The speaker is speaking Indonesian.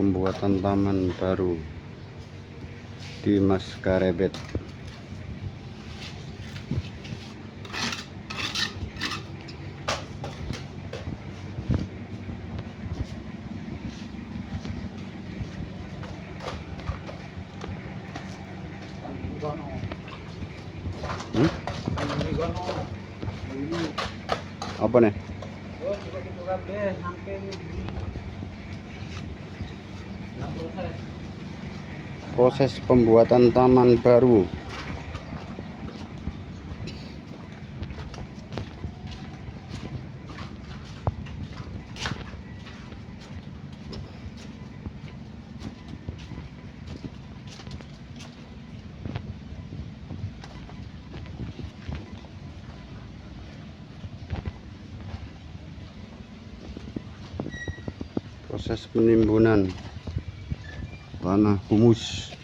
pembuatan taman baru di Mas Karebet. Apa nih? Proses pembuatan taman baru. Proses penimbunan tanah humus.